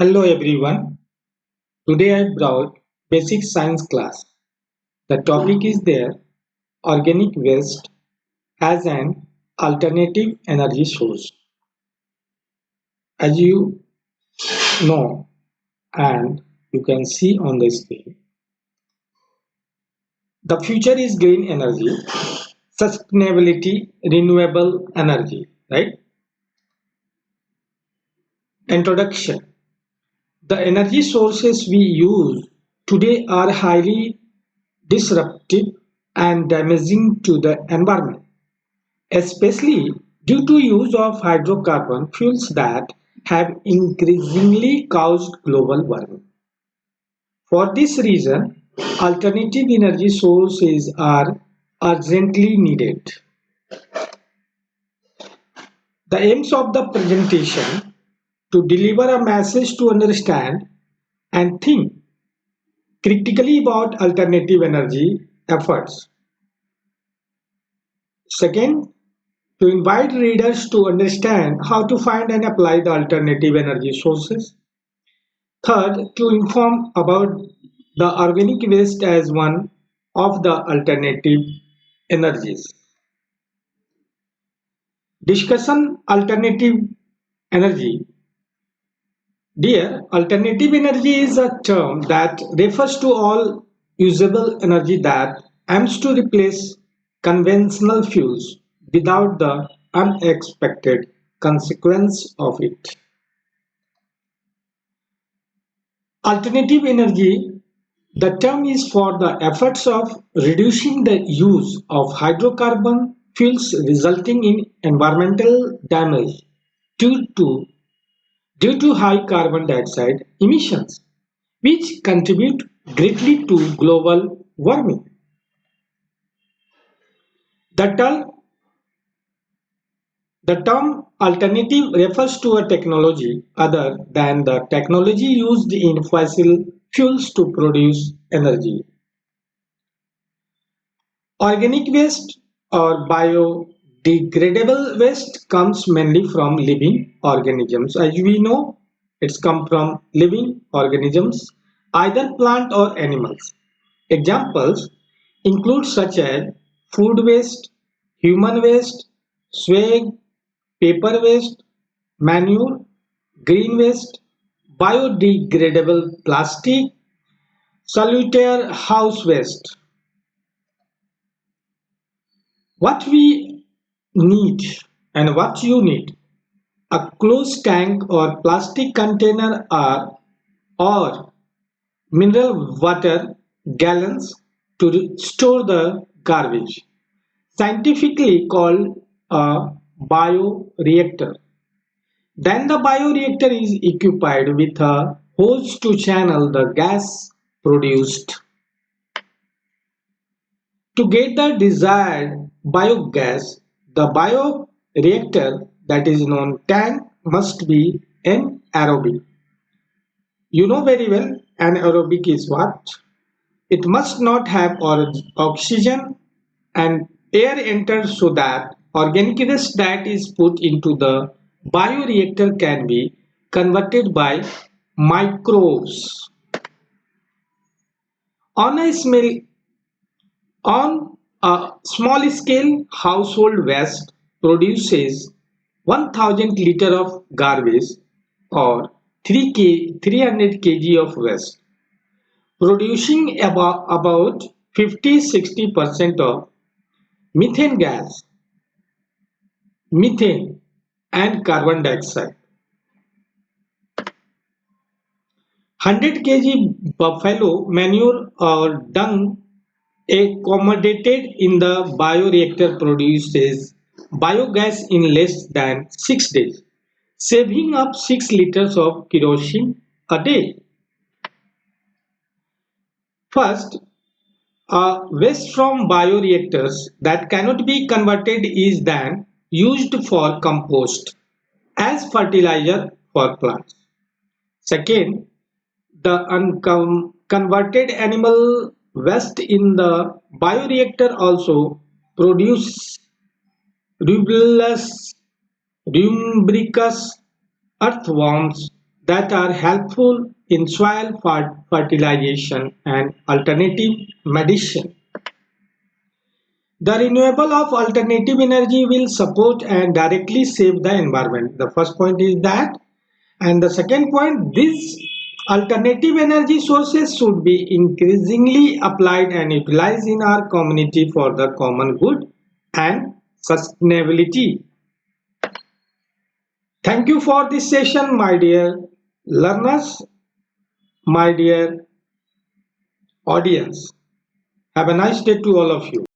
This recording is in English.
Hello everyone. Today I brought basic science class. The topic is there organic waste as an alternative energy source. As you know and you can see on the screen, the future is green energy, sustainability, renewable energy, right? Introduction. The energy sources we use today are highly disruptive and damaging to the environment, especially due to use of hydrocarbon fuels that have increasingly caused global warming. For this reason, alternative energy sources are urgently needed. The aims of the presentation to deliver a message to understand and think critically about alternative energy efforts. Second, to invite readers to understand how to find and apply the alternative energy sources. Third, to inform about the organic waste as one of the alternative energies. Discussion alternative energy. Dear, alternative energy is a term that refers to all usable energy that aims to replace conventional fuels without the unexpected consequence of it. Alternative energy, the term is for the efforts of reducing the use of hydrocarbon fuels resulting in environmental damage due to, due to high carbon dioxide emissions, which contribute greatly to global warming. The term, the term alternative refers to a technology other than the technology used in fossil fuels to produce energy. Organic waste or biodegradable waste comes mainly from living organisms. As we know, it's come from living organisms, either plant or animals. Examples include such as food waste, human waste, swag, paper waste, manure, green waste, biodegradable plastic, salutary house waste. What we need and what you need, a closed tank or plastic container or mineral water gallons to store the garbage, scientifically called a bioreactor. Then the bioreactor is equipped with a hose to channel the gas produced. To get the desired biogas, the bioreactor, that is known tank, must be anaerobic. You know very well anaerobic is what? It must not have oxygen and air enters so that organic waste that is put into the bioreactor can be converted by microbes. On a small On a small scale, household waste produces 1000 liters of garbage or 300 kg of waste, producing about 50-60% of methane gas, methane, and carbon dioxide. 100 kg buffalo manure or dung accommodated in the bioreactor produces biogas in less than 6 days, saving up 6 liters of kerosene a day. First, waste from bioreactors that cannot be converted is then used for compost as fertilizer for plants. Second, the unconverted animal waste in the bioreactor also produce rubricus earthworms that are helpful in soil fertilization and alternative medicine. The renewable of alternative energy will support and directly save the environment. The first point is that. And the second point, these alternative energy sources should be increasingly applied and utilized in our community for the common good and sustainability. Thank you for this session, my dear learners, my dear audience. Have a nice day to all of you.